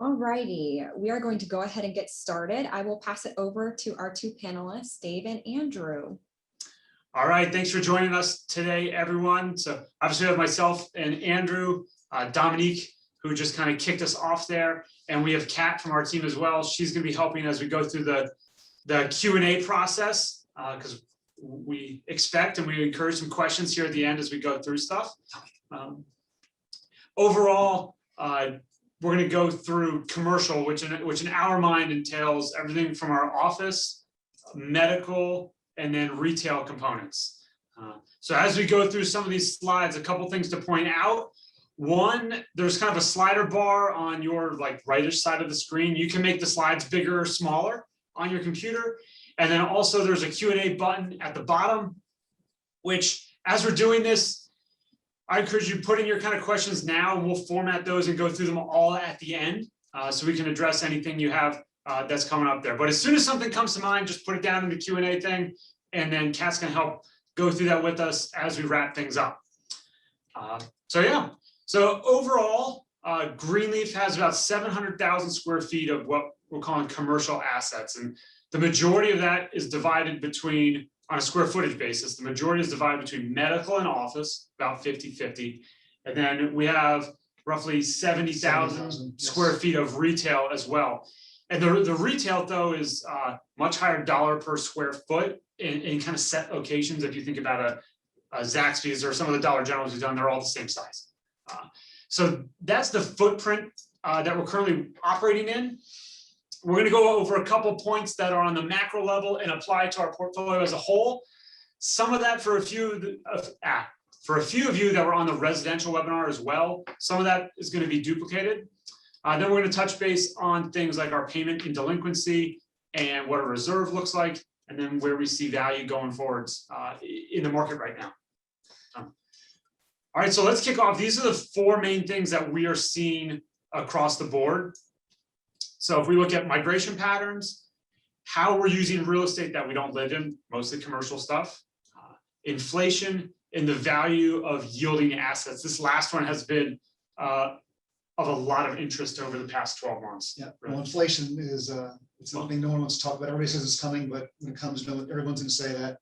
All righty, we are going to go ahead and get started. I will pass it over to our two panelists, Dave and Andrew. All right, thanks for joining us today, everyone. So obviously we have myself and Andrew, Dominique, who just kind of kicked us off there. And we have Kat from our team as well. She's gonna be helping as we go through the Q&A process, because we expect and we encourage some questions here at the end as we go through stuff. Overall, we're going to go through commercial, which in our mind entails everything from our office, medical, and then retail components. So as we go through some of these slides, a couple things to point out. One, there's kind of a slider bar on your rightish side of the screen. You can make the slides bigger or smaller on your computer. And then also there's a Q&A button at the bottom, which as we're doing this, I encourage you to put in your kind of questions now, and we'll format those and go through them all at the end, so we can address anything you have that's coming up there. But as soon as something comes to mind, just put it down in the Q&A thing, and then Kat's gonna help go through that with us as we wrap things up. So overall, Greenleaf has about 700,000 square feet of what we're calling commercial assets, and the majority of that is divided between, on a square footage basis, the majority is divided between medical and office, about 50-50. And then we have roughly 70,000 square feet of retail as well. And the retail, though, is much higher dollar per square foot in kind of set locations. If you think about a Zaxby's or some of the Dollar Generals we've done, they're all the same size. So that's the footprint that we're currently operating in. We're going to go over a couple points that are on the macro level and apply to our portfolio as a whole. Some of that for a few of you that were on the residential webinar as well. Some of that is going to be duplicated. Then we're going to touch base on things like our payment and delinquency and what a reserve looks like, and then where we see value going forwards in the market right now. All right, so let's kick off. These are the four main things that we are seeing across the board. So if we look at migration patterns, how we're using real estate that we don't live in, mostly commercial stuff, inflation, and the value of yielding assets. This last one has been of a lot of interest over the past 12 months. Yeah, well, inflation is it's something no one wants to talk about. Everybody says it's coming, but when it comes, everyone's going to say that.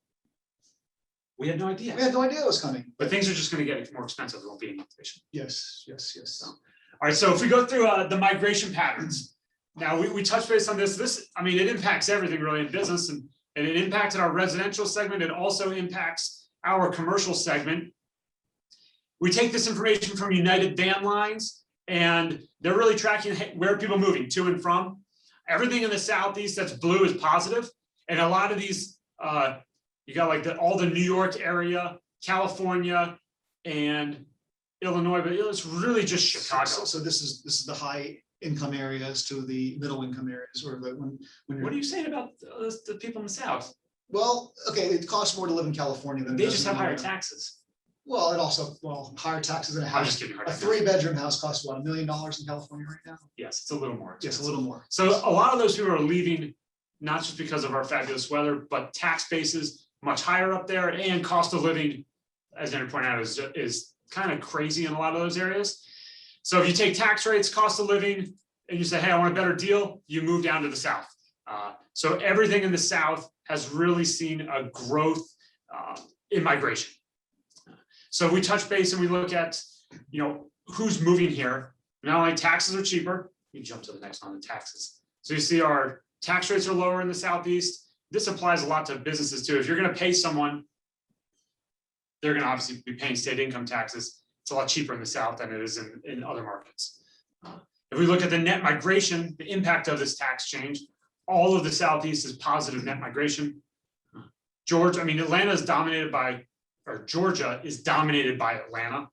We had no idea. We had no idea it was coming. But things are just going to get more expensive. There won't be any inflation. Yes. So, all right, so if we go through the migration patterns, now we touched base on this. I mean, it impacts everything really in business, and it impacted our residential segment. It also impacts our commercial segment. We take this information from United Van Lines, and they're really tracking where people are moving to and from. Everything in the Southeast that's blue is positive, and a lot of these, you got all the New York area, California, and Illinois, but it's really just Chicago. So this is the high income areas to the middle income areas, or when what are you saying about the people in the South? Well, okay, it costs more to live in California than they just have higher taxes. Well, it also higher taxes than a house. I'm just kidding. A 3-bedroom house costs what, $1 million in California right now? Yes, it's a little more expensive. Yes, a little more. So a lot of those people are leaving not just because of our fabulous weather, but tax bases much higher up there, and cost of living, as Andrew pointed out, is kind of crazy in a lot of those areas. So if you take tax rates, cost of living, and you say, hey, I want a better deal, you move down to the South. So everything in the South has really seen a growth in migration. So we touch base and we look at, who's moving here. Not only taxes are cheaper, you jump to the next one, the taxes. So you see our tax rates are lower in the Southeast. This applies a lot to businesses too. If you're going to pay someone, they're going to obviously be paying state income taxes. It's a lot cheaper in the South than it is in other markets. If we look at the net migration, the impact of this tax change, all of the Southeast is positive net migration. Atlanta is dominated by, or Georgia is dominated by Atlanta.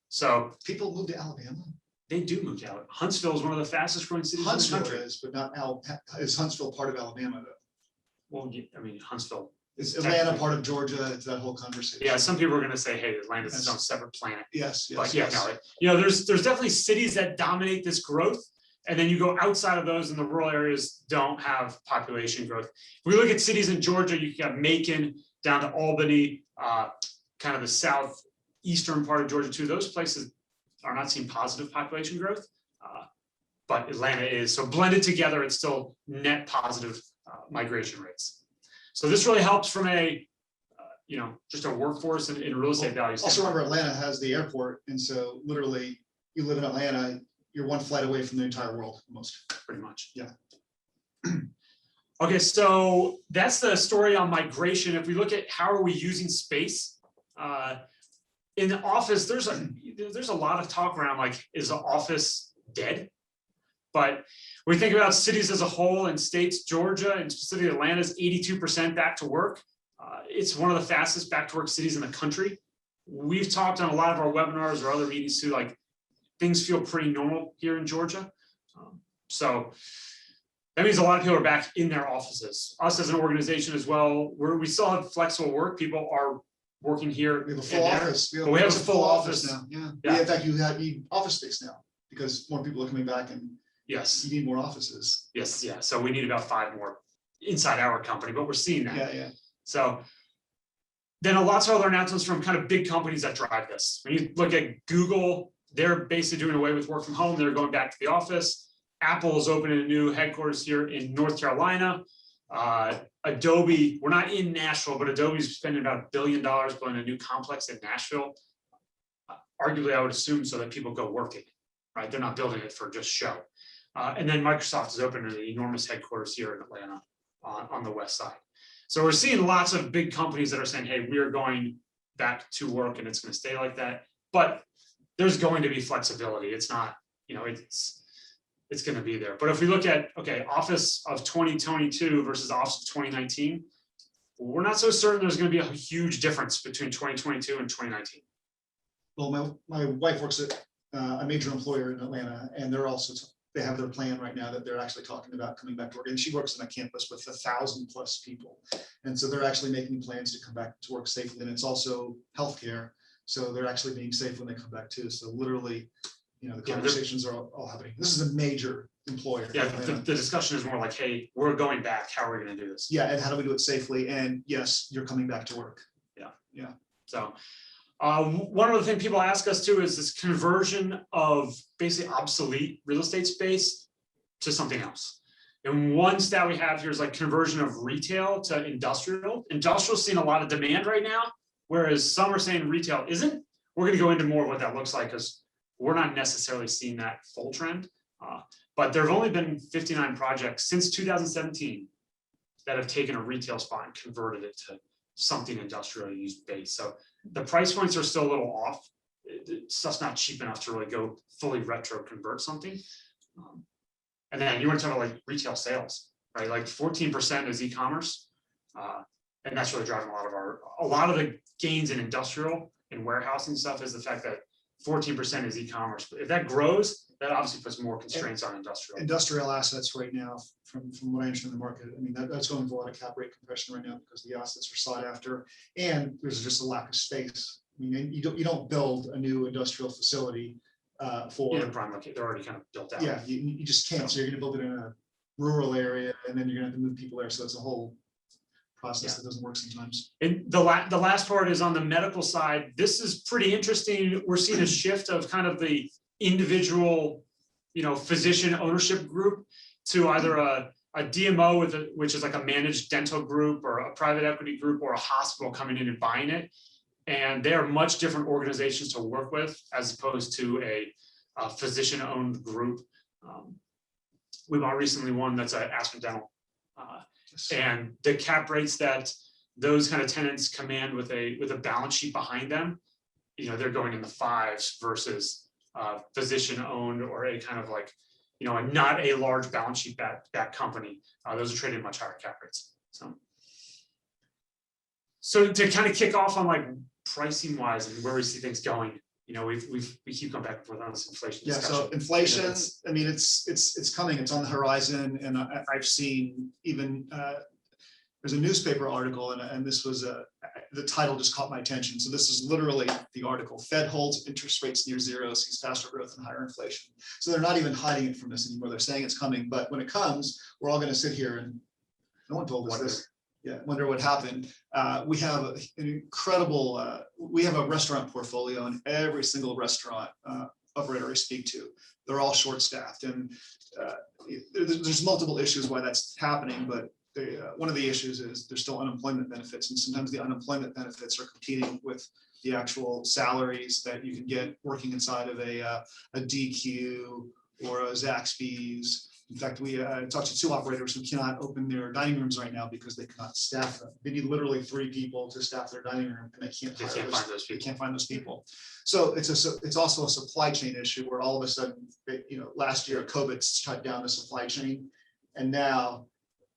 So people move to Alabama. They do move to Alabama. Huntsville is one of the fastest growing cities in the country. Is, but not is Huntsville part of Alabama though? Well, Huntsville. Is Atlanta part of Georgia? It's that whole conversation. Yeah, some people are going to say, "Hey, Atlanta's its own separate planet." Yes, but there's definitely cities that dominate this growth, and then you go outside of those, and the rural areas don't have population growth. If we look at cities in Georgia, you got Macon down to Albany, kind of the southeastern part of Georgia too. Those places are not seeing positive population growth, but Atlanta is. So blended together, it's still net positive migration rates. So this really helps from a, just a workforce and real estate values. Also remember, Atlanta has the airport, and so literally you live in Atlanta, you're one flight away from the entire world almost. Pretty much. Yeah. Okay, so that's the story on migration. If we look at how are we using space, in the office, there's a lot of talk around like, is the office dead? But when we think about cities as a whole and states, Georgia and specifically Atlanta is 82% back to work. It's one of the fastest back to work cities in the country. We've talked on a lot of our webinars or other meetings too, like things feel pretty normal here in Georgia. So that means a lot of people are back in their offices. Us as an organization as well, where we still have flexible work, people are working here. We have a full office. We have a full office now. Yeah. Yeah. In fact, you need office space now because more people are coming back and Yes, you need more offices. yes, yeah. So we need about 5 more inside our company, but we're seeing that. Yeah, yeah. So then lots of other announcements from kind of big companies that drive this. When you look at Google, they're basically doing away with work from home. They're going back to the office. Apple is opening a new headquarters here in North Carolina. Adobe, we're not in Nashville, but Adobe's spending about $1 billion building a new complex in Nashville. Arguably, I would assume so that people go work it, right? They're not building it for just show. And then Microsoft is opening an enormous headquarters here in Atlanta on the west side. So we're seeing lots of big companies that are saying, hey, we are going back to work and it's going to stay like that. But there's going to be flexibility. It's not, it's going to be there. But if we look at, okay, office of 2022 versus office of 2019, we're not so certain there's going to be a huge difference between 2022 and 2019. Well, my wife works at a major employer in Atlanta, and they're also they have their plan right now that they're actually talking about coming back to work. And she works on a campus with 1,000+ people, and so they're actually making plans to come back to work safely. And it's also healthcare, so they're actually being safe when they come back too. So literally, the conversations are all happening. This is a major employer. Yeah, the discussion is more like, hey, we're going back. How are we going to do this? Yeah, and how do we do it safely? And yes, you're coming back to work. Yeah. So one of the things people ask us too is this conversion of basically obsolete real estate space to something else. And one stat we have here is like conversion of retail to industrial. Industrial's seeing a lot of demand right now, whereas some are saying retail isn't. We're going to go into more of what that looks like because we're not necessarily seeing that full trend. But there have only been 59 projects since 2017 that have taken a retail spot and converted it to something industrial use based. So the price points are still a little off. Stuff's not cheap enough to really go fully retro convert something. And then you want to talk about like retail sales, right? Like 14% is e-commerce. And that's really driving a lot of the gains in industrial and warehousing stuff is the fact that 14% is e-commerce. But if that grows, that obviously puts more constraints on industrial. Industrial assets right now, from what I understand in the market, I mean, that's going through a lot of cap rate compression right now because the assets are sought after, and there's just a lack of space. I mean, you don't build a new industrial facility for prime market. They're already kind of built out. Yeah, you just can't. So you're going to build it in a rural area, and then you're going to have to move people there. So it's a whole process that doesn't work sometimes. And the last part is on the medical side. This is pretty interesting. We're seeing a shift of kind of the individual, physician ownership group to either a DMO which is like a managed dental group or a private equity group or a hospital coming in and buying it. And they are much different organizations to work with as opposed to a physician-owned group. We bought recently one that's an Aspen Dental. And the cap rates that those kind of tenants command with a balance sheet behind them, they're going in the 5s versus physician owned or a kind of like, not a large balance sheet back company. Those are trading much higher cap rates. So to kind of kick off on like pricing wise and where we see things going, we keep going back and forth on this inflation discussion. So inflation, I mean, it's coming, it's on the horizon, and I've seen even there's a newspaper article, and this was the title just caught my attention. So this is literally the article: Fed holds interest rates near zero, sees faster growth and higher inflation. So they're not even hiding it from us anymore. They're saying it's coming, but when it comes, we're all going to sit here and no one told us this. Yeah, wonder what happened. We have an incredible, we have a restaurant portfolio, and every single restaurant operator I speak to, they're all short-staffed, and there's multiple issues why that's happening, but one of the issues is there's still unemployment benefits, and sometimes the unemployment benefits are competing with the actual salaries that you can get working inside of a DQ or a Zaxby's. In fact, we talked to 2 operators who cannot open their dining rooms right now because they cannot staff them. They need literally 3 people to staff their dining room, and they can't find those They people. can't find those people. So it's also a supply chain issue where all of a sudden, last year COVID shut down the supply chain, and now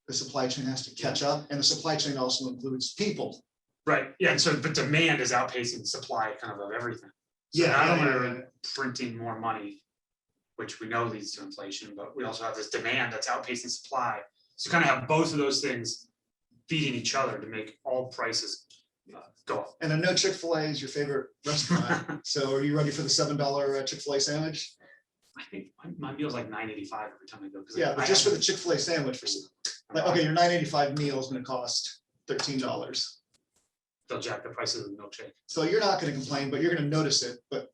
the supply chain has to catch up, and the supply chain also includes people. Right, yeah, and so, but demand is outpacing supply kind of everything. So not only are we printing more money, which we know leads to inflation, but we also have this demand that's outpacing supply. So you kind of have both of those things feeding each other to make all prices go up. And I know Chick-fil-A is your favorite restaurant. So are you ready for the $7 Chick-fil-A sandwich? I think my meal's like $9.85 every time I go. Yeah, but just for the Chick-fil-A sandwich, okay, your $9.85 meal is going to cost $13. They'll jack the prices of the milkshake. So you're not going to complain, but you're going to notice it. But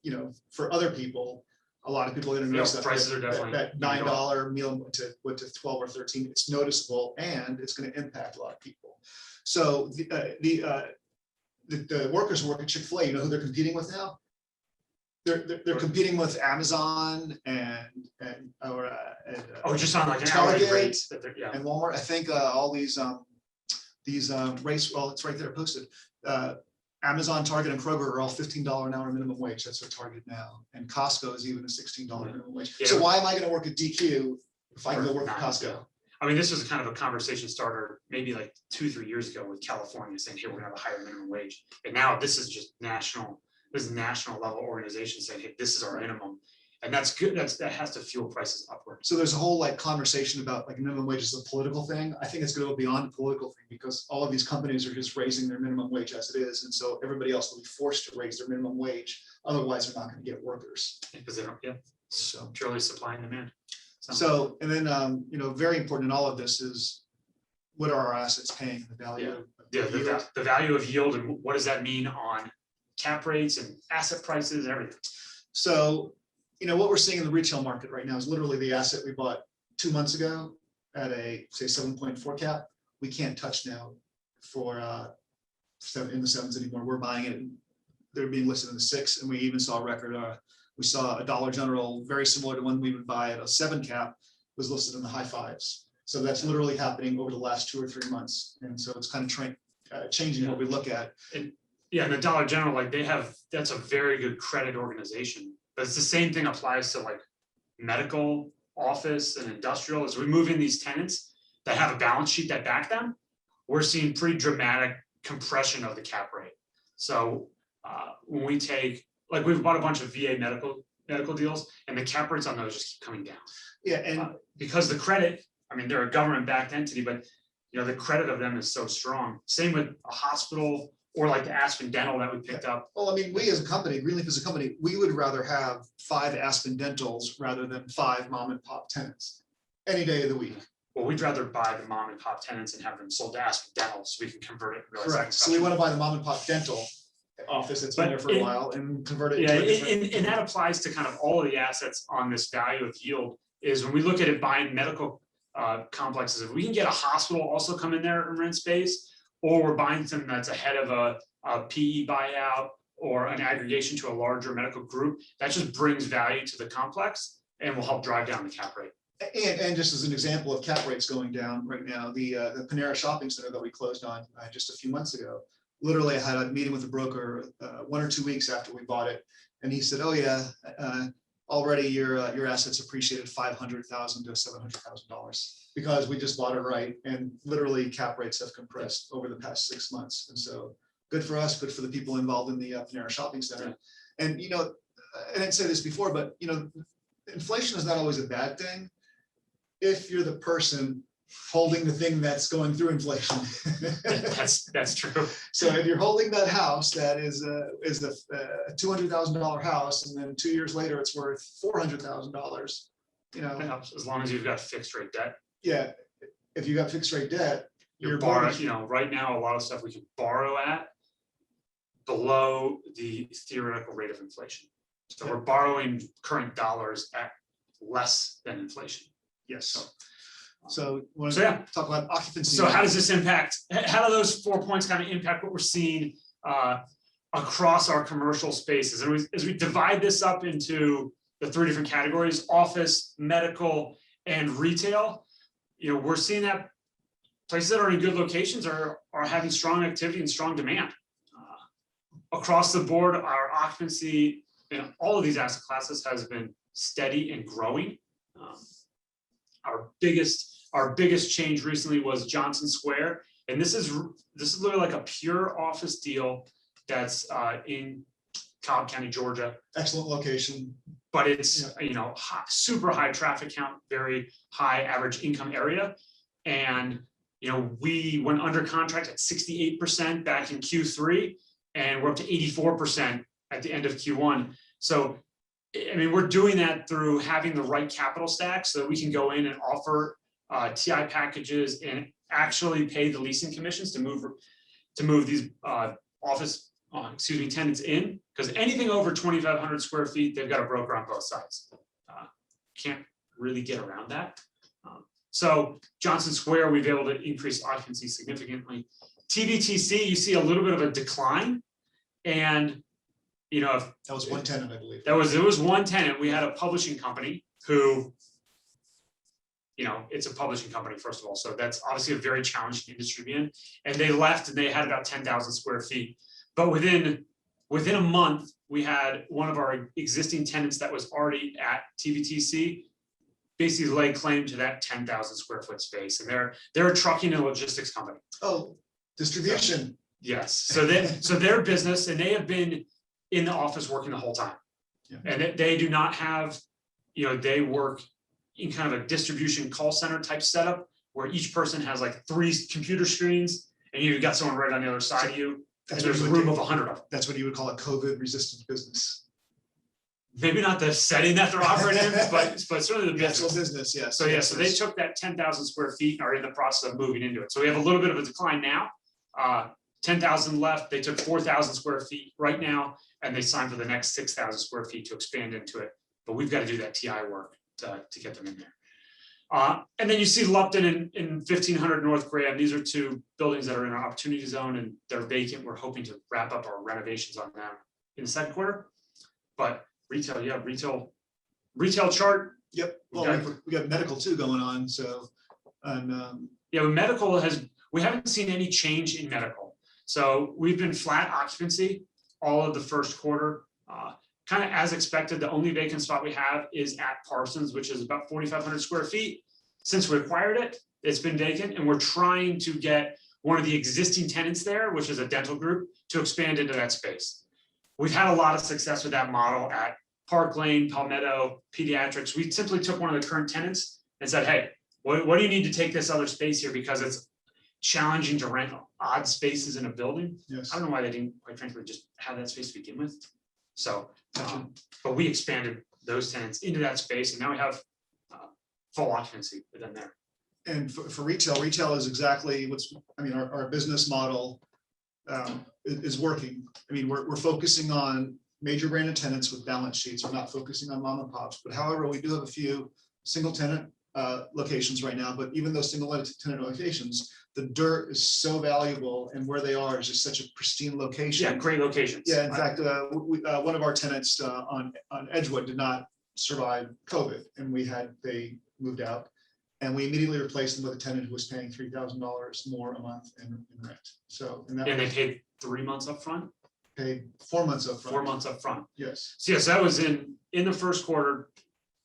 for other people, a lot of people are going to notice that prices are definitely that $9 meal went to 12 or 13. It's noticeable, and it's going to impact a lot of people. So the workers who work at Chick-fil-A, you know who they're competing with now? They're competing with Amazon and just on like an hourly Target rate and Walmart. I think all these rates. Well, it's right there posted. Amazon, Target, and Kroger are all $15 an hour minimum wage. That's their target now. And Costco is even a $16 minimum wage. Yeah. So why am I going to work at DQ if I can go work at Costco? I mean, this was kind of a conversation starter maybe like 2-3 years ago with California saying, "Here, we're gonna have a higher minimum wage." And now this is just national. This is national level organization saying, "Hey, this is our minimum," and that's good. That has to fuel prices upward. So there's a whole conversation about minimum wage is a political thing. I think it's going to go beyond a political thing because all of these companies are just raising their minimum wage as it is, and so everybody else will be forced to raise their minimum wage. Otherwise, they're not going to get workers. Because they don't, So purely supply and demand. So and then very important in all of this is what are our assets paying, the value. The value of yield, and what does that mean on cap rates and asset prices and everything. So, what we're seeing in the retail market right now is literally the asset we bought 2 months ago at a, say, 7.4 cap. We can't touch now for in the 7s anymore. We're buying it. They're being listed in the 6, and we even saw a record. We saw a Dollar General very similar to one we would buy at a 7 cap was listed in the high 5s. So that's literally happening over the last 2 or 3 months, and so it's kind of changing what we look at. And the Dollar General, that's a very good credit organization. But it's the same thing applies to medical, office, and industrial. As we move in these tenants that have a balance sheet that back them, we're seeing pretty dramatic compression of the cap rate. So when we take, we've bought a bunch of VA medical deals, and the cap rates on those just keep coming down. Yeah, and because the credit, they're a government-backed entity, but the credit of them is so strong. Same with a hospital or the Aspen Dental that we picked up. Well, we as a company, Greenleaf as a company, we would rather have 5 Aspen Dentals rather than 5 mom and pop tenants any day of the week. Well, we'd rather buy the mom and pop tenants and have them sold to Aspen Dental so we can convert it. Correct. So we want to buy the mom and pop dental office that's been there for a while and convert it. And that applies to kind of all of the assets on this value of yield. Is when we look at it buying medical complexes, if we can get a hospital also come in there and rent space, or we're buying something that's ahead of a PE buyout or an aggregation to a larger medical group, that just brings value to the complex and will help drive down the cap rate. And just as an example of cap rates going down right now, the Panera Shopping Center that we closed on just a few months ago, literally I had a meeting with a broker 1 or 2 weeks after we bought it, and he said, "Oh yeah, already your assets appreciated $500,000 to $700,000 because we just bought it right, and literally cap rates have compressed over the past 6 months." And so good for us, good for the people involved in the Panera Shopping Center. And I didn't say this before, but inflation is not always a bad thing if you're the person holding the thing that's going through inflation. That's true. So if you're holding that house that is a $200,000 house, and then 2 years later it's worth $400,000, as long as you've got fixed rate debt. Yeah, if you got fixed rate debt, you're borrowing. Right now a lot of stuff we can borrow at below the theoretical rate of inflation. So we're borrowing current dollars at less than inflation. Yes. So want So to yeah, talk about occupancy. so how does this impact, how do those 4 points kind of impact what we're seeing across our commercial spaces? And as we divide this up into the 3 different categories, office, medical, and retail, we're seeing that places that are in good locations are having strong activity and strong demand. Across the board, our occupancy in all of these asset classes has been steady and growing. Our biggest change recently was Johnson Square, and this is literally like a pure office deal that's in Cobb County, Georgia. Excellent location. But it's super high traffic count, very high average income area, and we went under contract at 68% back in Q3, and we're up to 84% at the end of Q1. So, I mean, we're doing that through having the right capital stack so that we can go in and offer TI packages and actually pay the leasing commissions to move these office tenants in, because anything over 2,500 square feet, they've got a broker on both sides. Can't really get around that. So Johnson Square, we've been able to increase occupancy significantly. TVTC, you see a little bit of a decline, and that was one tenant, I believe. it was one tenant. We had a publishing company who, it's a publishing company, first of all, so that's obviously a very challenging industry to be in. And they left, and they had about 10,000 square feet. But within a month, we had one of our existing tenants that was already at TVTC basically lay claim to that 10,000 square foot space, and they're a trucking and logistics company. Oh, distribution. So, yes, so their business, and they have been in the office working the whole time, and they do not have, they work in kind of a distribution call center type setup where each person has like 3 computer screens, and you've got someone right on the other side of you. And there's a room of 100 of them. That's what you would call a COVID-resistant business. Maybe not the setting that they're operating in, but certainly the business. Actual business, yes. So so they took that 10,000 square feet and are in the process of moving into it. So we have a little bit of a decline now. 10,000 left. They took 4,000 square feet right now, and they signed for the next 6,000 square feet to expand into it. But we've got to do that TI work to get them in there. And then you see Lupton in 1500 North Graham. These are 2 buildings that are in our opportunity zone, and they're vacant. We're hoping to wrap up our renovations on them in the second quarter. But retail chart. Yep. Well, we got medical too going on. So, and medical we haven't seen any change in medical. So we've been flat occupancy all of the first quarter. Kind of as expected. The only vacant spot we have is at Parsons, which is about 4,500 square feet. Since we acquired it, it's been vacant, and we're trying to get one of the existing tenants there, which is a dental group, to expand into that space. We've had a lot of success with that model at Park Lane, Palmetto, Pediatrics. We simply took one of the current tenants and said, hey, what do you need to take this other space here? Because it's challenging to rent odd spaces in a building. yes. I don't know why they didn't, quite frankly, just have that space to begin with. So, but we expanded those tenants into that space, and now we have full occupancy within there. And for retail is exactly our business model is working. I mean, we're focusing on major branded tenants with balance sheets. We're not focusing on mom and pops, but however, we do have a few single tenant locations right now. But even those single tenant locations, the dirt is so valuable, and where they are is just such a pristine location. Yeah, great locations. Yeah, in fact, one of our tenants on Edgewood did not survive COVID, and they moved out, and we immediately replaced them with a tenant who was paying $3,000 more a month in rent. So, and they paid 3 months up front? Paid 4 months up front. 4 months up front. Yes. So yes, that was in the first quarter.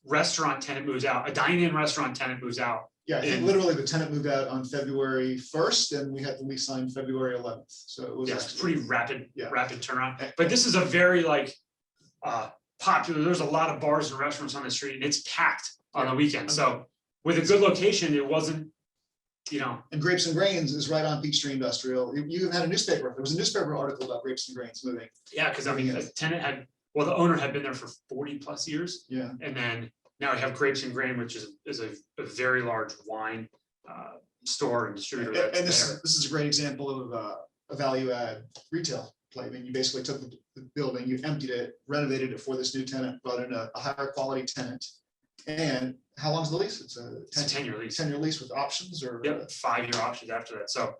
Restaurant tenant moves out, a dine-in restaurant tenant moves out. Yeah, I think literally the tenant moved out on February 1st, and we had the lease signed February 11th. So it was pretty rapid turnaround. But Yeah. this is a very popular. There's a lot of bars and restaurants on the street, and it's packed on the weekend. So with a good location, it wasn't, And Grapes and Grains is right on Peachtree Industrial. You had a newspaper. There was a newspaper article about Grapes and Grains moving. Yeah, because the owner had been there for 40 plus years. Yeah. And then now we have Grapes and Grain, which is a very large wine store and distributor. And this is a great example of a value add retail play. I mean, you basically took the building, you emptied it, renovated it for this new tenant, brought in a higher quality tenant. And how long's the lease? It's a It's a 10-year lease. 10-year lease with options or? Yep, 5-year options after that. So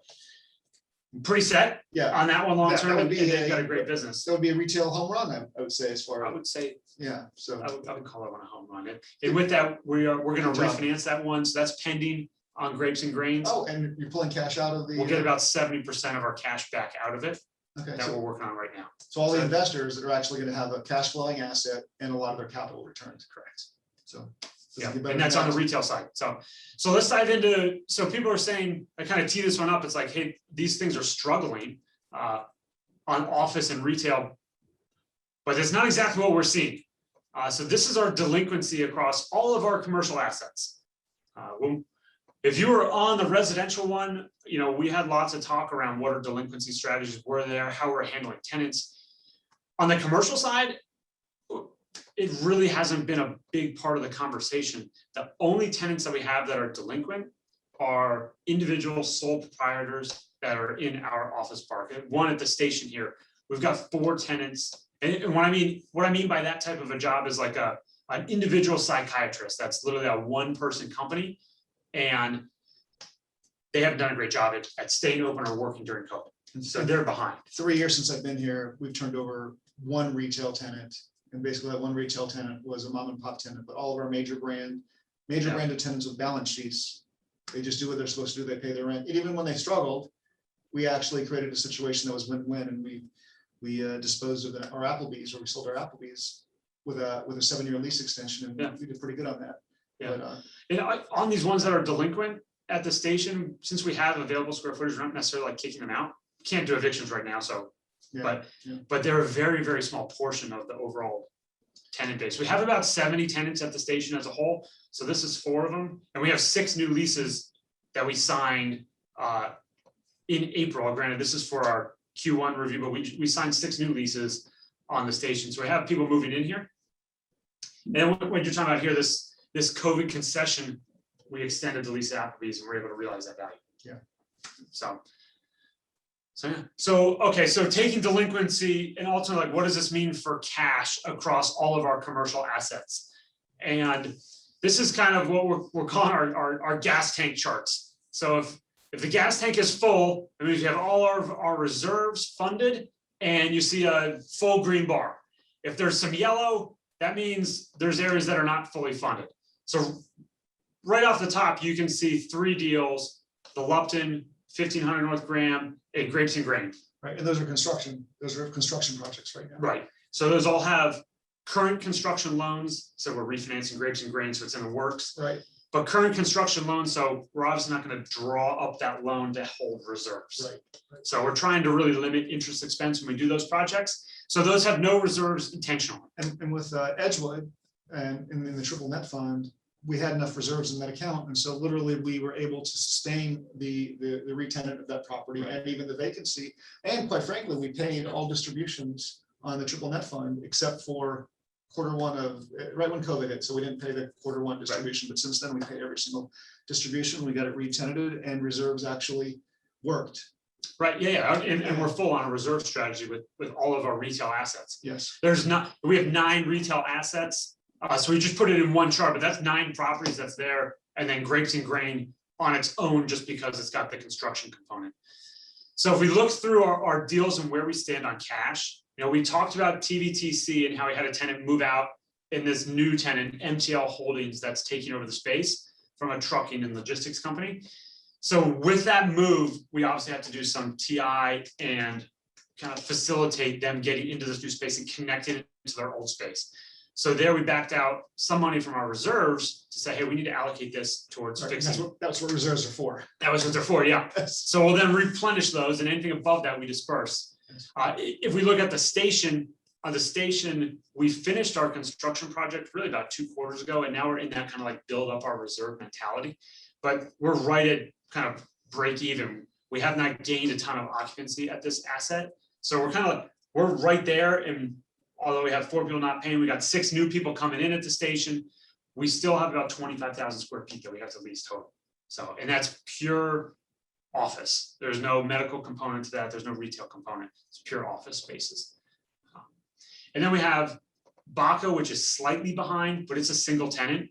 pretty set Yeah, on that one long That- term. that would And be they've got a a- great business. that would be a retail home run, I would say, as far I as, would say, yeah, so. I would call that one a home run. And with that, we're gonna Good job. refinance that one. So that's pending on Grapes and Grains. Oh, and you're pulling cash out of the. We'll get about 70% of our cash back out of it Okay, that so, we're working on right now. so all the so- investors that are actually gonna have a cash flowing asset and a lot of their capital returned, correct? So. Yeah, you better and that's on the invest. retail side. So let's dive into, so people are saying, I kind of tee this one up. It's like, hey, these things are struggling on office and retail, but it's not exactly what we're seeing. So this is our delinquency across all of our commercial assets. If you were on the residential one, you know, we had lots of talk around what our delinquency strategies were there, how we're handling tenants. On the commercial side, it really hasn't been a big part of the conversation. The only tenants that we have that are delinquent are individual sole proprietors that are in our office park. And one at the station here, we've got 4 tenants. And what I mean by that type of a job is like an individual psychiatrist. That's literally a 1-person company. And they haven't done a great job at staying open or working during COVID. So they're behind. 3 years since I've been here, we've turned over 1 retail tenant. And basically that 1 retail tenant was a mom and pop tenant, but all of our major branded tenants with balance sheets, they just do what they're supposed to do. They pay their rent. And even when they struggled, we actually created a situation that was win-win, and we disposed of our Applebee's, or we sold our Applebee's with a 7-year lease extension, and Yeah. we did pretty good on that. Yeah. But, And on these ones that are delinquent at the station, since we have available square footage, we're not necessarily like kicking them out. Can't do evictions right now, so, yeah, but they're a very, very small portion of the overall tenant base. We have about 70 tenants at the station as a whole, so this is 4 of them, and we have 6 new leases that we signed in April. Granted, this is for our Q1 review, but we signed 6 new leases on the station, so we have people moving in here. And when you're talking about here, this COVID concession, we extended the lease at Applebee's and we're able to realize that value. Yeah. So yeah. So, okay, so taking delinquency and ultimately, like, what does this mean for cash across all of our commercial assets? And this is kind of what we're calling our gas tank charts. So if the gas tank is full, that means you have all our reserves funded and you see a full green bar. If there's some yellow, that means there's areas that are not fully funded. So right off the top, you can see 3 deals, the Lupton, 1500 North Graham, and Grapes and Grains. right. And those are construction projects right now. Right. So those all have current construction loans. So we're refinancing Grapes and Grains, so it's in the works. Right. But current construction loans, so we're obviously not going to draw up that loan to hold reserves. Right. So we're trying to really limit interest expense when we do those projects. So those have no reserves intentionally. And with Edgewood and in the triple net fund, we had enough reserves in that account. And so literally we were able to sustain the retenant of that property and even the vacancy. And quite frankly, we paid all distributions on the triple net fund except for Q1 of, right when COVID hit. So we didn't pay the Q1 distribution, but since then we paid every single distribution. We got it retenanted and reserves actually worked. Right, yeah, and we're full on a reserve strategy with all of our retail assets. Yes. We have 9 retail assets. So we just put it in one chart, but that's 9 properties that's there. And then Grapes and Grain on its own, just because it's got the construction component. So if we look through our deals and where we stand on cash, you know, we talked about TVTC and how we had a tenant move out in this new tenant, MTL Holdings, that's taking over the space from a trucking and logistics company. So with that move, we obviously have to do some TI and kind of facilitate them getting into this new space and connect it to their old space. So there we backed out some money from our reserves to say, hey, we need to allocate this towards fixing. That's what reserves are for. That was what they're for, yeah. So we'll then replenish those, and anything above that we disperse. If we look at the station, on the station, we finished our construction project really about 2 quarters ago, and now we're in that kind of like build up our reserve mentality. But we're right at kind of break even. We have not gained a ton of occupancy at this asset. So we're right there, and although we have 4 people not paying, we got 6 new people coming in at the station. We still have about 25,000 square feet that we have to lease total. So, and that's pure office. There's no medical component to that. There's no retail component. It's pure office spaces. And then we have Baca, which is slightly behind, but it's a single tenant.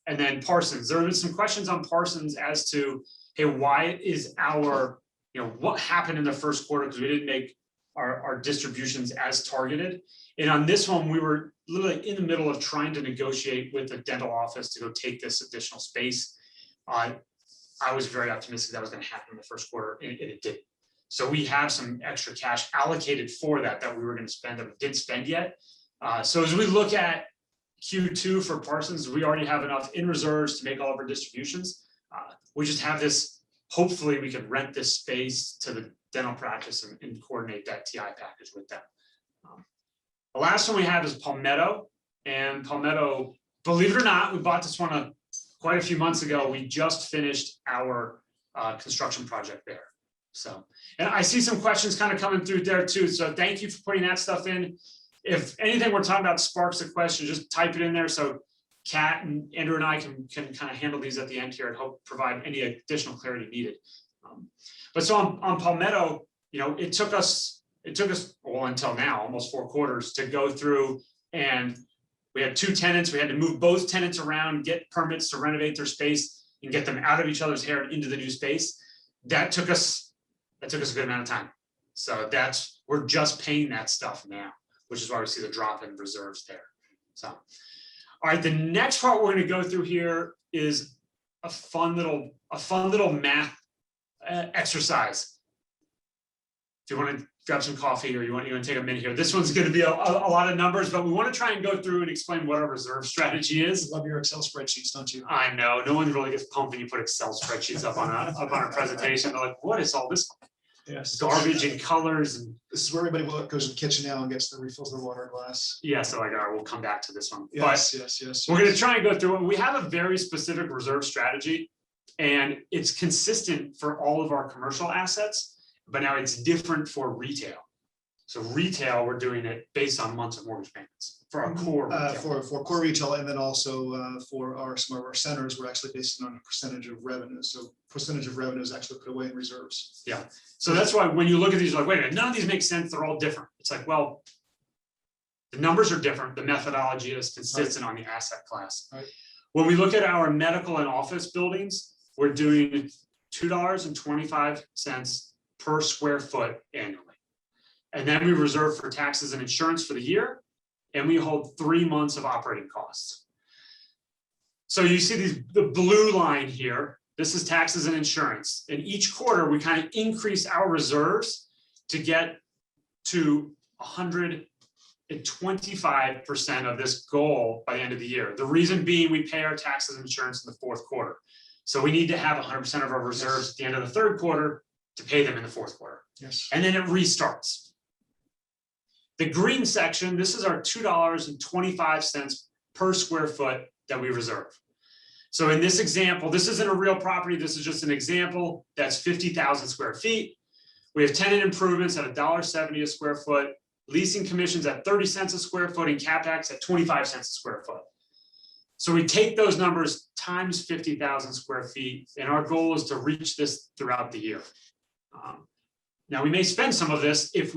And then Parsons. There have been some questions on Parsons as to, hey, why is our, what happened in the first quarter, because we didn't make our distributions as targeted. And on this one, we were literally in the middle of trying to negotiate with the dental office to go take this additional space. I was very optimistic that was going to happen in the first quarter, and it didn't. So we have some extra cash allocated for that we were going to spend that we didn't spend yet. So as we look at Q2 for Parsons, we already have enough in reserves to make all of our distributions. We just have this, hopefully we can rent this space to the dental practice and coordinate that TI package with them. The last one we have is Palmetto, and Palmetto, believe it or not, we bought this one quite a few months ago. We just finished our construction project there. So, and I see some questions kind of coming through there too. So thank you for putting that stuff in. If anything we're talking about sparks a question, just type it in there. So Kat and Andrew and I can kind of handle these at the end here and hope provide any additional clarity needed. But so on Palmetto, it took us well until now, almost 4 quarters to go through, and we had 2 tenants. We had to move both tenants around, get permits to renovate their space and get them out of each other's hair and into the new space. That took us a good amount of time. So we're just paying that stuff now, which is why we see the drop in reserves there. So, all right, the next part we're going to go through here is a fun little math exercise. If you want to grab some coffee or you want to take a minute here, this one's going to be a lot of numbers, but we want to try and go through and explain what our reserve strategy is. Love your Excel spreadsheets, don't you? I know, no one really gets pumped when you put Excel spreadsheets up on a presentation. They're like, what is all this Yes. garbage and colors? And this is where everybody goes to the kitchen now and gets the refills their water glass. yeah, so like, all right, we'll come back to this one. Yes, But yes. we're going to try and go through it. We have a very specific reserve strategy, and it's consistent for all of our commercial assets, but now it's different for retail. So retail, we're doing it based on months of mortgage payments for our core retail. For core retail, and then also for some of our centers, we're actually based on a percentage of revenue. So percentage of revenue is actually put away in reserves. Yeah. So that's why when you look at these, you're like, wait a minute, none of these make sense. They're all different. It's like, well, the numbers are different. The methodology is consistent on the asset class. Right. When we look at our medical and office buildings, we're doing $2.25 per square foot annually. And then we reserve for taxes and insurance for the year, and we hold 3 months of operating costs. So you see the blue line here, this is taxes and insurance. And each quarter, we kind of increase our reserves to get to 125% of this goal by the end of the year. The reason being, we pay our taxes and insurance in the 4th quarter. So we need to have 100% of our reserves at the end of the 3rd quarter to pay them in the 4th quarter. Yes. And then it restarts. The green section, this is our $2.25 per square foot that we reserve. So in this example, this isn't a real property. This is just an example. That's 50,000 square feet. We have tenant improvements at $1.70 a square foot, leasing commissions at 30 cents a square foot, and CapEx at 25 cents a square foot. So we take those numbers times 50,000 square feet, and our goal is to reach this throughout the year. Now we may spend some of this if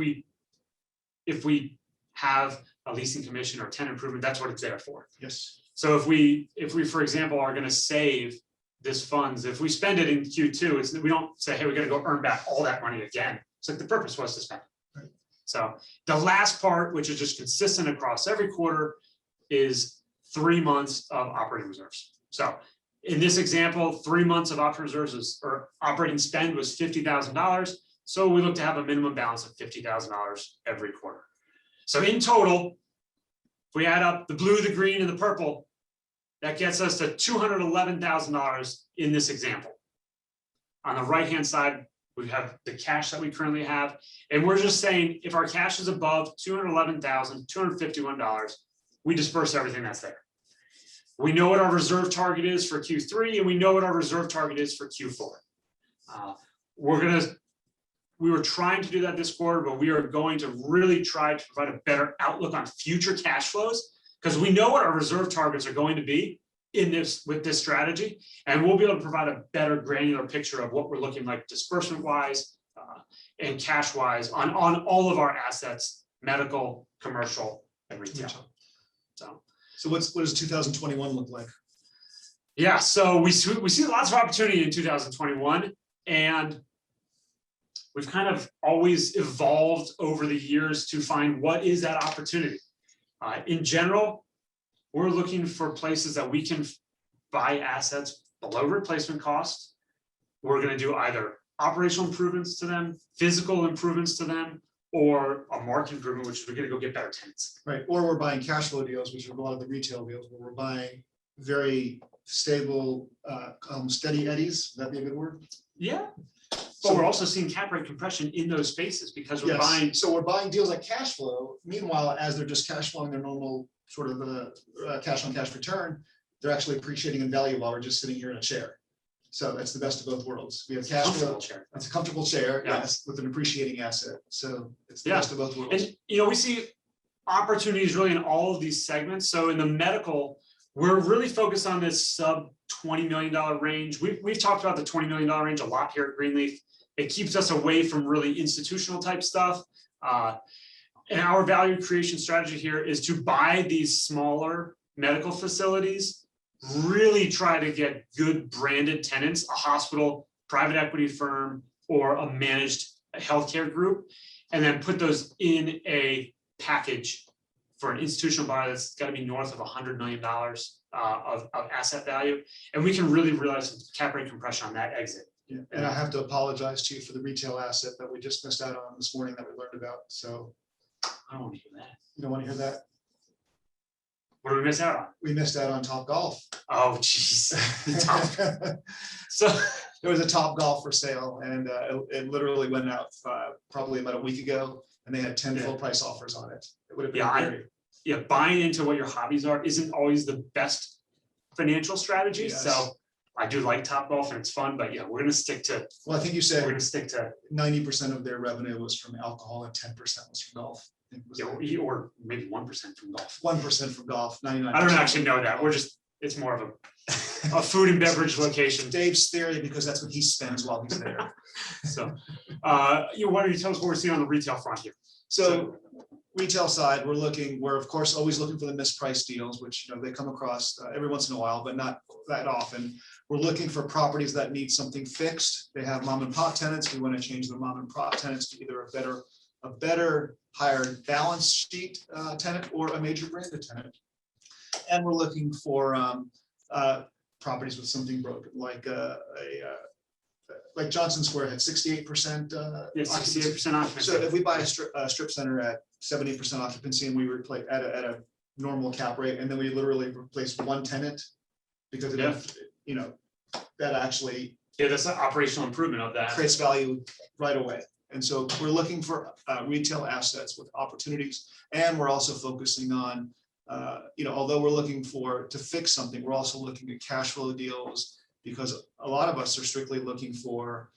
we have a leasing commission or tenant improvement. That's what it's there for. Yes. So if we, for example, are going to save this funds, if we spend it in Q2, we don't say, hey, we got to go earn back all that money again. It's like the purpose was to spend it. Right. So the last part, which is just consistent across every quarter, is 3 months of operating reserves. So in this example, 3 months of operating reserves or operating spend was $50,000. So we look to have a minimum balance of $50,000 every quarter. So in total, if we add up the blue, the green, and the purple, that gets us to $211,000 in this example. On the right-hand side, we have the cash that we currently have. And we're just saying, if our cash is above $211,251, we disperse everything that's there. We know what our reserve target is for Q3, and we know what our reserve target is for Q4. We were trying to do that this quarter, but we are going to really try to provide a better outlook on future cash flows, because we know what our reserve targets are going to be, with this strategy, and we'll be able to provide a better granular picture of what we're looking like disbursement wise and cash wise on all of our assets, medical, commercial, and retail. So what does 2021 look like? Yeah, so we see lots of opportunity in 2021, and we've kind of always evolved over the years to find what is that opportunity. In general, we're looking for places that we can buy assets below replacement cost. We're going to do either operational improvements to them, physical improvements to them, or a market improvement, which we're going to go get better tenants. Right, or we're buying cash flow deals, which are a lot of the retail deals, where we're buying very stable, steady eddies. Would that be a good word? Yeah. So But we're also seeing cap rate compression in those spaces because we're yes, buying. so we're buying deals like cash flow. Meanwhile, as they're just cash flowing their normal sort of cash on cash return, they're actually appreciating in value while we're just sitting here in a chair. So that's the best of both worlds. We have cash flow. Chair. It's a comfortable chair, Yeah. yes, with an appreciating asset. So it's the Yeah. best of both worlds. And we see opportunities really in all of these segments. So in the medical, we're really focused on this sub $20 million range. We've talked about the $20 million range a lot here at Greenleaf. It keeps us away from really institutional type stuff. And our value creation strategy here is to buy these smaller medical facilities, really try to get good branded tenants, a hospital, private equity firm, or a managed healthcare group, and then put those in a package for an institutional buyer that's got to be north of $100 million of asset value. And we can really realize some cap rate compression on that exit. Yeah, and I have to apologize to you for the retail asset that we just missed out on this morning that we learned about. So I don't want to hear that. you don't want to hear that? What did we miss out on? We missed out on Top Golf. Oh, jeez. So There was a Top Golf for sale, and it literally went out probably about a week ago, and they had 10 full price offers on it. It would have been buying into what your hobbies are isn't always the best financial strategy. Yes. So I do like Top Golf and it's fun, but yeah, we're gonna stick to. Well, I think you We're said gonna stick to 90% of their revenue was from alcohol and 10% was from golf. I think it was or maybe 1% from golf. 1% from golf, 99%. I don't actually know that. We're just it's more of a food and beverage location. Dave's theory, because that's what he spends while he's there. So, why don't you tell us what we're seeing on the retail front here? So retail side, we're of course always looking for the mispriced deals, which they come across every once in a while, but not that often. We're looking for properties that need something fixed. They have mom and pop tenants. We want to change the mom and pop tenants to either a better higher balance sheet tenant or a major branded tenant. And we're looking for properties with something broken, like Johnson Square had 68%. Yeah, 68% occupancy. So if we buy a strip center at 70% occupancy and we replace at a normal cap rate, and then we literally replace one tenant because that actually that's an operational improvement of that. creates value right away. And so we're looking for retail assets with opportunities, and we're also focusing on, although we're looking to fix something, we're also looking at cash flow deals, because a lot of us are strictly looking for,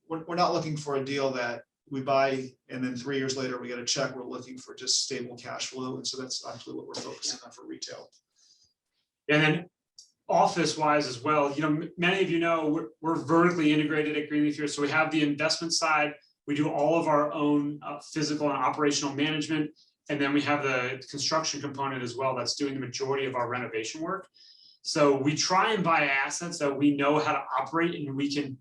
we're not looking for a deal that we buy and then 3 years later we get a check. We're looking for just stable cash flow. And so that's actually what we're focusing on for retail. And then office wise as well, many of we're vertically integrated at Greenleaf here. So we have the investment side. We do all of our own physical and operational management. And then we have the construction component as well that's doing the majority of our renovation work. So we try and buy assets that we know how to operate and we can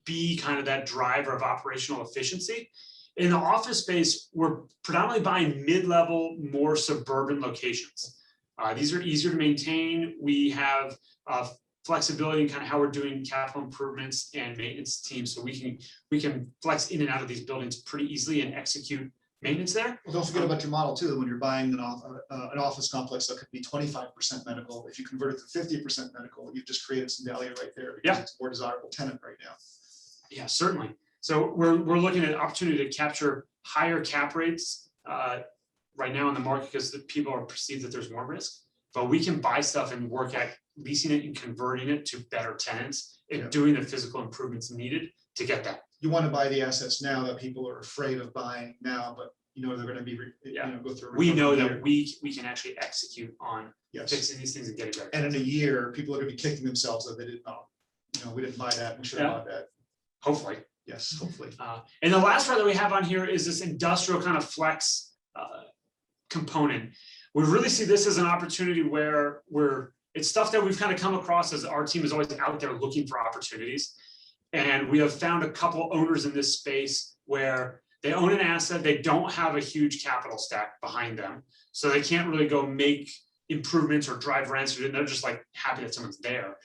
be kind of that driver of operational efficiency. In the office space, we're predominantly buying mid-level, more suburban locations. These are easier to maintain. We have flexibility in kind of how we're doing capital improvements and maintenance teams. So we can flex in and out of these buildings pretty easily and execute maintenance there. Well, don't forget about your model too. When you're buying an office complex that could be 25% medical, if you convert it to 50% medical, you've just created some value right there. Because it's a more desirable tenant right now. Yeah, certainly. So we're looking at an opportunity to capture higher cap rates right now in the market because the people are perceived that there's more risk. But we can buy stuff and work at leasing it and converting it to better tenants and doing the physical improvements needed to get that. You want to buy the assets now that people are afraid of buying now, but they're gonna be, go through. a We know recovery that year. we can actually execute on Yes, fixing these things and getting better. and in a year, people are gonna be kicking themselves that they didn't know, we didn't buy that, we should have Yeah. bought that, Hopefully. yes, hopefully. And the last part that we have on here is this industrial kind of flex component. We really see this as an opportunity where it's stuff that we've kind of come across as our team is always out there looking for opportunities. And we have found a couple owners in this space where they own an asset, they don't have a huge capital stack behind them. So they can't really go make improvements or drive rents, or they're just like happy that someone's there.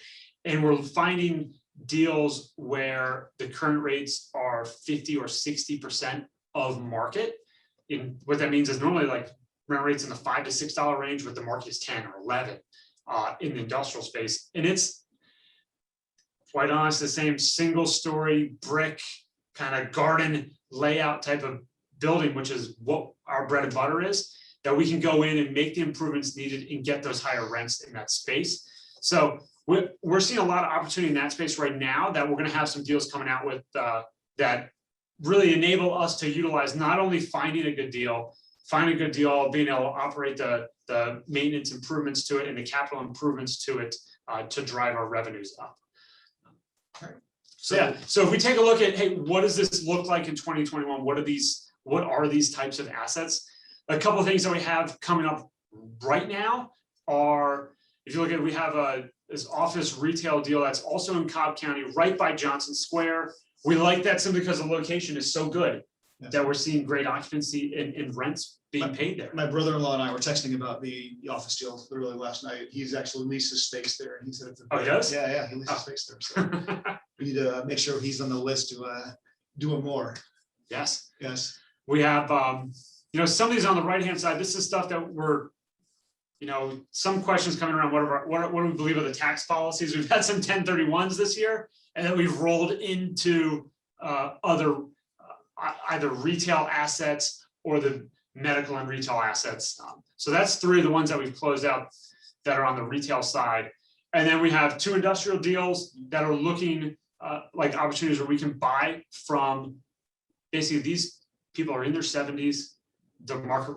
And we're finding deals where the current rates are 50 or 60% of market. And what that means is normally like rent rates in the $5 to $6 range, but the market is 10 or 11 in the industrial space. And it's quite honest, the same single story brick kind of garden layout type of building, which is what our bread and butter is, that we can go in and make the improvements needed and get those higher rents in that space. So we're seeing a lot of opportunity in that space right now that we're going to have some deals coming out with that really enable us to utilize not only finding a good deal, being able to operate the maintenance improvements to it and the capital improvements to it to drive our revenues up. So yeah, so if we take a look at, hey, what does this look like in 2021? What are these types of assets? A couple of things that we have coming up right now are, if you look at, we have this office retail deal that's also in Cobb County, right by Johnson Square. We like that simply because the location is so good that we're seeing great occupancy and rents being paid there. My brother-in-law and I were texting about the office deal literally last night. He's actually leases space there, and he said it's a he does? Yeah, he leases space there. So we need to make sure he's on the list to do it more. Yes. We have some of these on the right-hand side. This is stuff that we're, some questions coming around. What do we believe are the tax policies? We've had some 1031s this year, and then we've rolled into other either retail assets or the medical and retail assets. So that's three of the ones that we've closed out that are on the retail side. And then we have two industrial deals that are looking like opportunities where we can buy from, basically these people are in their 70s, the market,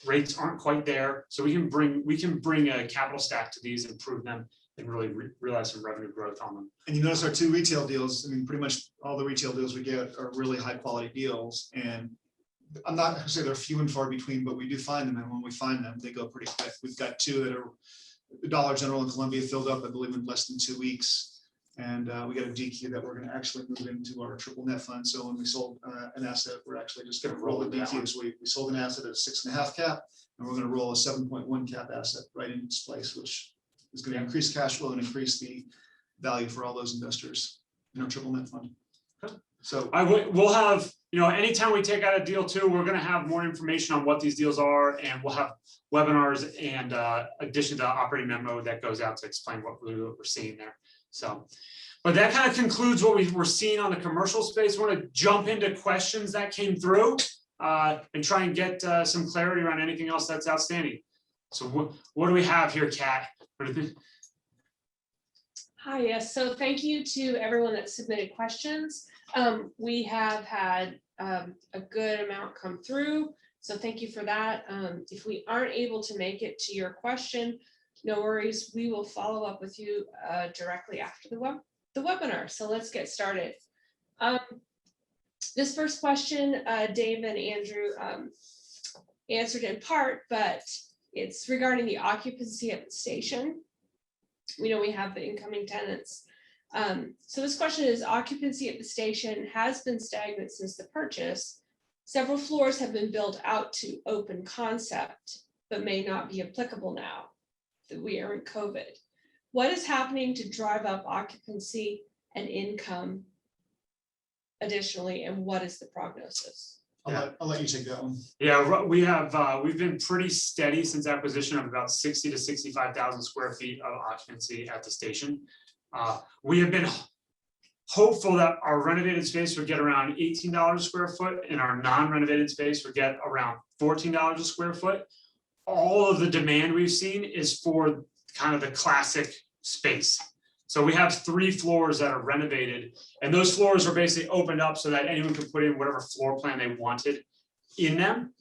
rates aren't quite there. So we can bring a capital stack to these, improve them, and really realize some revenue growth on them. And you notice our two retail deals, pretty much all the retail deals we get are really high quality deals. And I'm not gonna say they're few and far between, but we do find them. And when we find them, they go pretty quick. We've got two that are Dollar General in Columbia filled up, I believe, in less than 2 weeks. And we got a DQ that we're gonna actually move into our triple net fund. So when we sold an asset, we're actually just gonna roll the DQs. We sold an asset at a 6.5 cap, and we're gonna roll a 7.1 cap asset right in its place, which is going to increase cash flow and increase the value for all those investors in our triple net fund. So we'll have, anytime we take out a deal too, we're going to have more information on what these deals are, and we'll have webinars and addition to the operating memo that goes out to explain what we're seeing there. So, but that kind of concludes what we're seeing on the commercial space. I want to jump into questions that came through and try and get some clarity around anything else that's outstanding. So what do we have here, Kat? Hi, yes. So thank you to everyone that submitted questions. We have had a good amount come through. So thank you for that. If we aren't able to make it to your question, no worries. We will follow up with you directly after the webinar. So let's get started. This first question, Dave and Andrew answered in part, but it's regarding the occupancy at the station. We know we have the incoming tenants. So this question is, occupancy at the station has been stagnant since the purchase. Several floors have been built out to open concept, but may not be applicable now that we are in COVID. What is happening to drive up occupancy and income additionally, and what is the prognosis? I'll let you take that one. Yeah, we've been pretty steady since acquisition of about 60 to 65,000 square feet of occupancy at the station. We have been hopeful that our renovated space would get around $18 a square foot, and our non-renovated space would get around $14 a square foot. All of the demand we've seen is for kind of the classic space. So we have 3 floors that are renovated, and those floors are basically opened up so that anyone could put in whatever floor plan they wanted in them.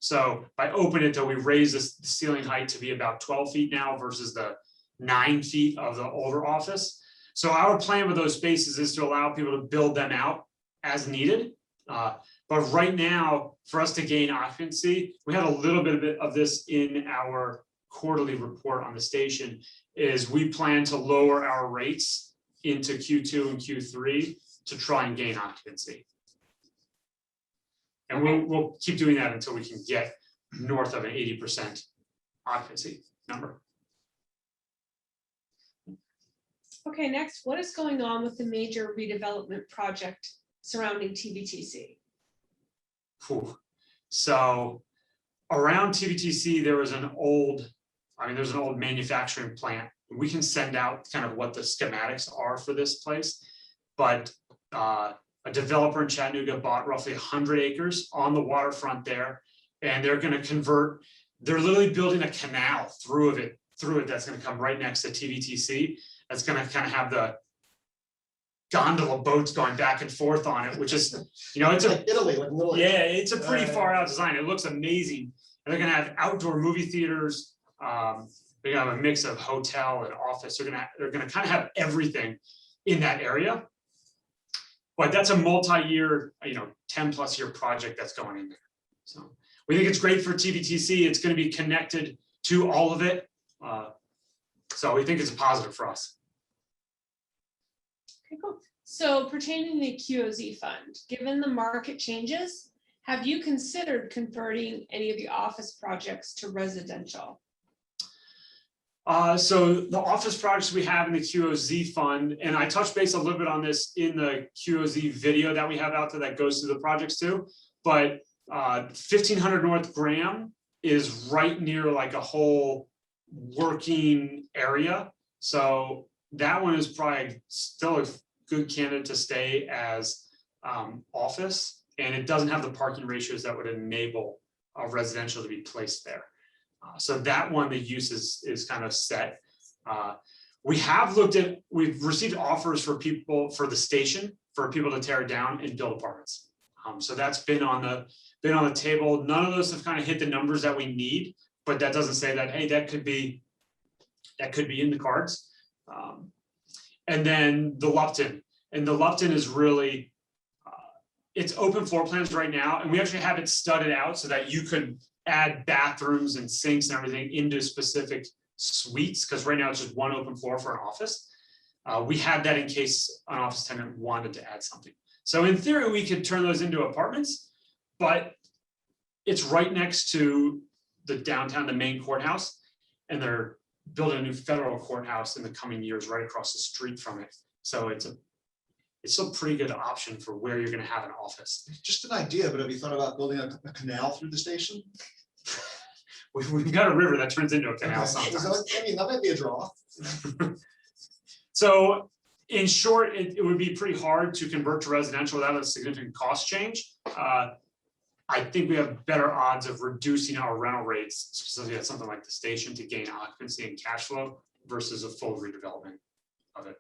So by opening it, though, we raised the ceiling height to be about 12 feet now versus the 9 feet of the older office. So our plan with those spaces is to allow people to build them out as needed. But right now, for us to gain occupancy, we had a little bit of this in our quarterly report on the station, is we plan to lower our rates into Q2 and Q3 to try and gain occupancy. And we'll keep doing that until we can get north of an 80% occupancy number. Okay, next, what is going on with the major redevelopment project surrounding TVTC? Whew. So around TVTC, there's an old manufacturing plant. We can send out kind of what the schematics are for this place, but a developer in Chattanooga bought roughly 100 acres on the waterfront there, and they're going to convert. They're literally building a canal through it that's going to come right next to TVTC. That's going to kind of have the gondola boats going back and forth on it, which is, it's like Italy, like little. yeah, it's a pretty far out design. It looks amazing. And they're going to have outdoor movie theaters. They're going to have a mix of hotel and office. They're going to kind of have everything in that area. But that's a multi-year, 10+ year project that's going in there. So we think it's great for TVTC. It's going to be connected to all of it. So we think it's a positive for us. Okay, cool. So pertaining to the QOZ fund, given the market changes, have you considered converting any of the office projects to residential? So the office projects we have in the QOZ fund, and I touched base a little bit on this in the QOZ video that we have out there that goes through the projects too, but 1500 North Graham is right near like a whole working area. So that one is probably still a good candidate to stay as office, and it doesn't have the parking ratios that would enable a residential to be placed there. So that one, the use is kind of set. We've received offers for the station, for people to tear it down and build apartments. So that's been on the table. None of those have kind of hit the numbers that we need, but that doesn't say that, hey, that could be in the cards. And then the Lupton, is really, it's open floor plans right now, and we actually have it studded out so that you could add bathrooms and sinks and everything into specific suites, because right now it's just one open floor for an office. We had that in case an office tenant wanted to add something. So in theory, we could turn those into apartments, but it's right next to the main courthouse, and they're building a new federal courthouse in the coming years right across the street from it. So it's a pretty good option for where you're going to have an office. Just an idea, but have you thought about building a canal through the station? We've got a river that turns into a canal sometimes. That might be a draw. So in short, it would be pretty hard to convert to residential without a significant cost change. I think we have better odds of reducing our rental rates, specifically at something like the station, to gain occupancy and cash flow versus a full redevelopment of it.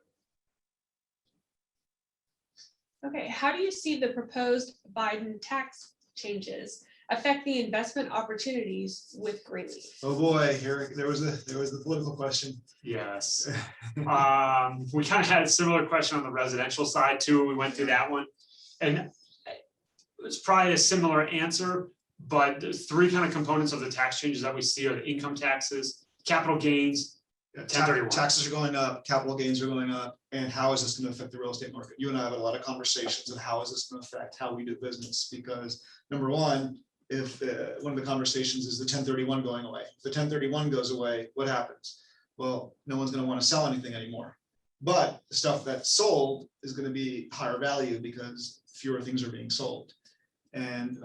Okay, how do you see the proposed Biden tax changes affect the investment opportunities with Greenleaf? Oh boy, there was the political question. Yes. We kind of had a similar question on the residential side too. We went through that one, and it's probably a similar answer, but there's three kind of components of the tax changes that we see are the income taxes, capital gains. Yeah, 1031. Taxes are going up, capital gains are going up, and how is this going to affect the real estate market? You and I have a lot of conversations of how is this going to affect how we do business, because number one, if one of the conversations is the 1031 going away. If the 1031 goes away, what happens? Well, no one's going to want to sell anything anymore, but the stuff that's sold is going to be higher value because fewer things are being sold. And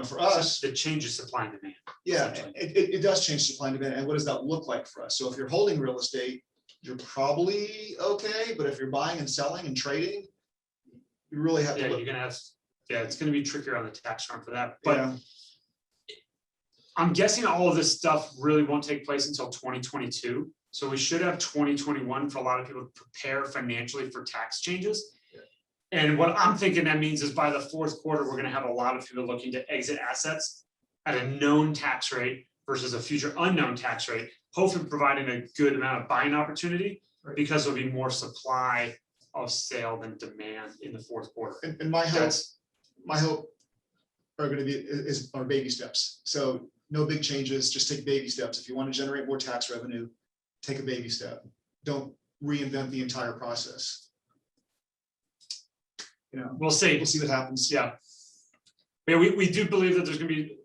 for us, it changes supply and demand. yeah, it does change supply and demand. And what does that look like for us? So if you're holding real estate, you're probably okay, but if you're buying and selling and trading, you really have to Yeah, look. you're gonna have, it's gonna be trickier on the tax front for that. But Yeah. I'm guessing all of this stuff really won't take place until 2022. So we should have 2021 for a lot of people to prepare financially for tax changes. And what I'm thinking that means is by the fourth quarter, we're gonna have a lot of people looking to exit assets at a known tax rate versus a future unknown tax rate, hopefully providing a good amount of buying opportunity Right. because there'll be more supply of sale than demand in the fourth quarter. And my hope are gonna be, are baby steps. So no big changes, just take baby steps. If you want to generate more tax revenue, take a baby step. Don't reinvent the entire process. You know, We'll see. we'll see what happens. Yeah. Yeah, we do believe that there's gonna be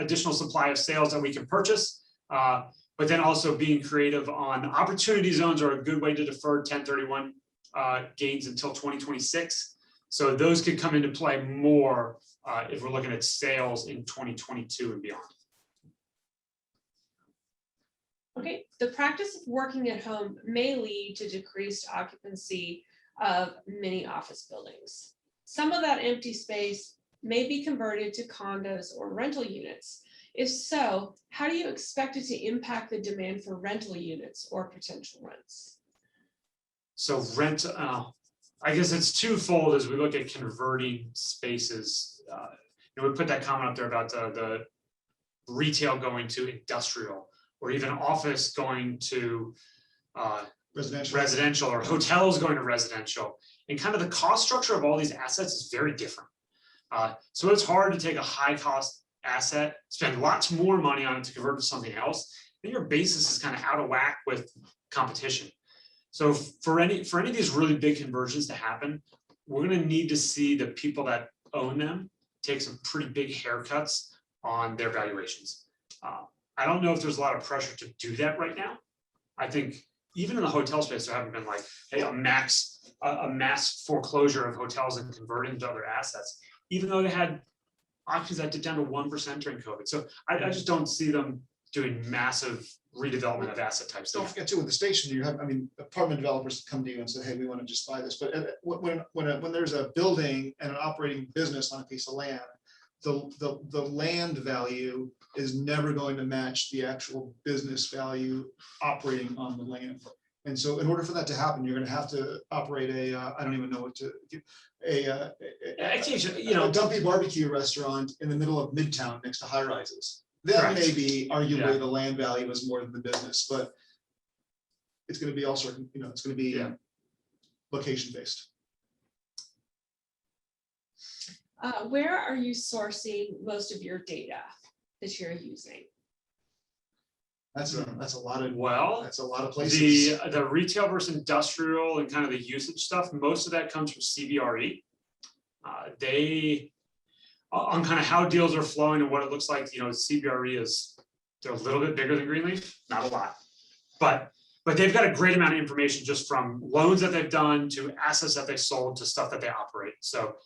additional supply of sales that we can purchase. But then also being creative on opportunity zones are a good way to defer 1031 gains until 2026. So those could come into play more if we're looking at sales in 2022 and beyond. Okay, the practice of working at home may lead to decreased occupancy of many office buildings. Some of that empty space may be converted to condos or rental units. If so, how do you expect it to impact the demand for rental units or potential rents? So rent, I guess it's twofold as we look at converting spaces. We put that comment up there about the retail going to industrial, or even office going to residential, or hotels going to residential. And kind of the cost structure of all these assets is very different. So it's hard to take a high cost asset, spend lots more money on it to convert to something else, then your basis is kind of out of whack with competition. So for any of these really big conversions to happen, we're gonna need to see the people that own them take some pretty big haircuts on their valuations. I don't know if there's a lot of pressure to do that right now. I think even in the hotel space, there haven't been like, hey, a mass foreclosure of hotels and converting to other assets, even though they had auctions that dipped down to 1% during COVID. So I just don't see them doing massive redevelopment of asset types. Don't forget too, with the station, you have, I mean, apartment developers come to you and say, hey, we want to just buy this. But when there's a building and an operating business on a piece of land, the land value is never going to match the actual business value operating on the land. And so in order for that to happen, you're going to have to operate I don't even know what to give, a dumpy barbecue restaurant in the middle of Midtown next to high rises. That may be arguably the land value is more than the business, but it's going to be all certain, it's going to be location based. Where are you sourcing most of your data that you're using? That's a lot of that's a lot of places. The retail versus industrial and kind of the usage stuff, most of that comes from CBRE. They on kind of how deals are flowing and what it looks like, CBRE they're a little bit bigger than Greenleaf, not a lot, but they've got a great amount of information just from loans that they've done to assets that they sold to stuff that they operate. So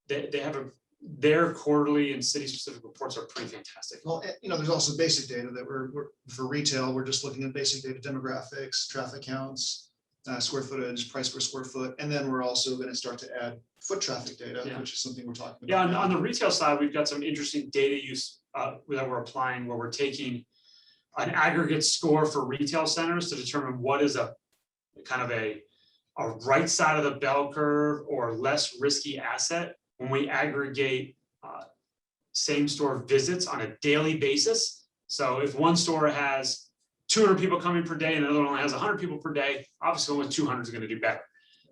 they have their quarterly and city specific reports are pretty fantastic. Well, there's also basic data that we're for retail. We're just looking at basic data, demographics, traffic counts, square footage, price per square foot, and then we're also going to start to add foot traffic data, which is something we're talking about. Yeah, on the retail side, we've got some interesting data use that we're applying, where we're taking an aggregate score for retail centers to determine what is a kind of a right side of the bell curve or less risky asset when we aggregate same store visits on a daily basis. So if one store has 200 people coming per day and another one only has 100 people per day, obviously only 200 is going to do better.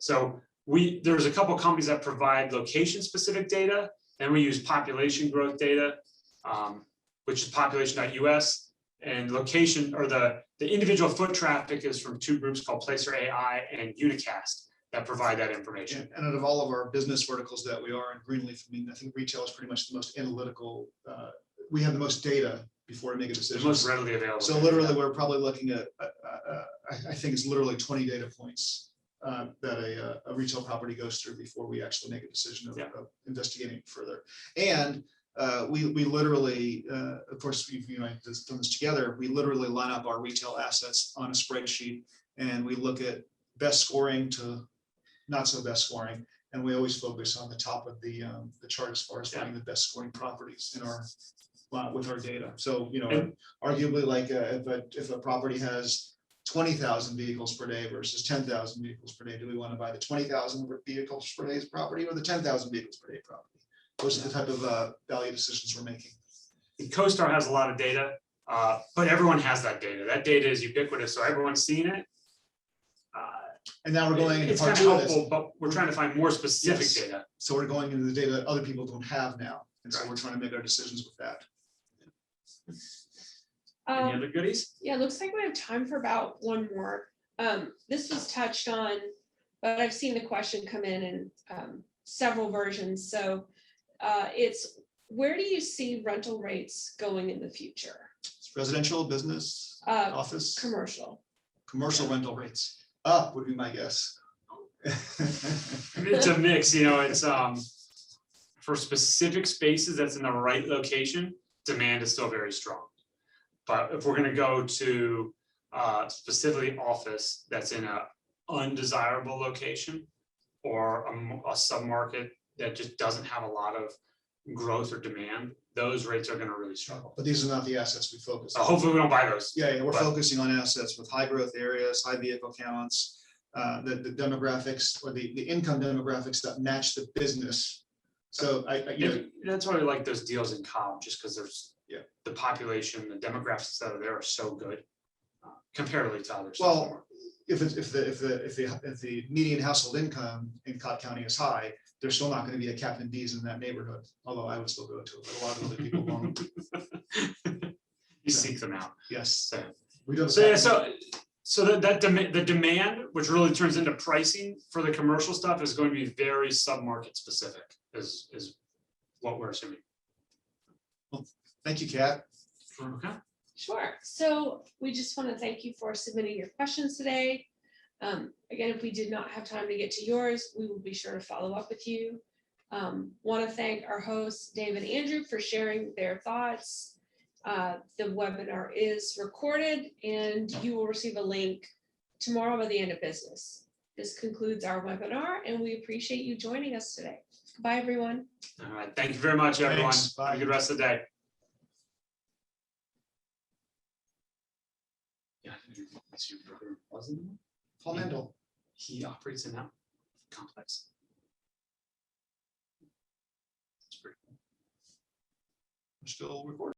So there's a couple of companies that provide location specific data, and we use population growth data, which is population.us, and location, or the individual foot traffic is from two groups called Placer AI and Unicast that provide that information. And out of all of our business verticals that we are in Greenleaf, I think retail is pretty much the most analytical. We have the most data before we make a decision. The most readily available. So literally, we're probably looking at, I think it's literally 20 data points that a retail property goes through before we actually make a decision of investigating further. And we literally, of course, we've done this together. We literally line up our retail assets on a spreadsheet, and we look at best scoring to not so best scoring, and we always focus on the top of the chart as far as finding the best scoring properties in our with our data. So arguably, like if a property has 20,000 vehicles per day versus 10,000 vehicles per day? Do we want to buy the 20,000 vehicles per day property or the 10,000 vehicles per day property? Those are the type of value decisions we're making. CoStar has a lot of data, but everyone has that data. That data is ubiquitous, so everyone's seeing it. And now we're going into It's part kind of two of this. helpful, but we're trying to find more specific Yes. data. So we're going into the data that other people don't have now. And so we're trying to make our decisions with that. Any other goodies? Yeah, looks like we have time for about one more. This was touched on, but I've seen the question come in several versions. So it's, where do you see rental rates going in the future? It's residential, business, office, Commercial. commercial rental rates up would be my guess. It's a mix, it's for specific spaces that's in the right location, demand is still very strong. But if we're gonna go to specifically office that's in a undesirable location or a submarket that just doesn't have a lot of growth or demand, those rates are gonna really struggle. But these are not the assets we focus on. Hopefully we don't buy those. Yeah, we're But- focusing on assets with high growth areas, high vehicle counts, the demographics or the income demographics that match the business. So That's why we like those deals in Cobb, just because there's Yeah. the population, the demographics that are there are so good comparatively to others. well, if the median household income in Cobb County is high, there's still not going to be a Captain D's in that neighborhood, although I would still go to it, but a lot of other people won't. You seek them out. Yes. So, We don't. the demand, which really turns into pricing for the commercial stuff, is going to be very sub-market specific, is what we're assuming. Thank you, Kat. Okay. Sure. So we just want to thank you for submitting your questions today. Again, if we did not have time to get to yours, we will be sure to follow up with you. Want to thank our hosts, Dave and Andrew, for sharing their thoughts. The webinar is recorded and you will receive a link tomorrow by the end of business. This concludes our webinar and we appreciate you joining us today. Bye, everyone. All right. Thank you very much, everyone. Thanks. Bye. Have a good rest of the day. Yeah, it's your brother, wasn't it? Paul Mendel. He operates in that complex. It's pretty cool. We're still recording.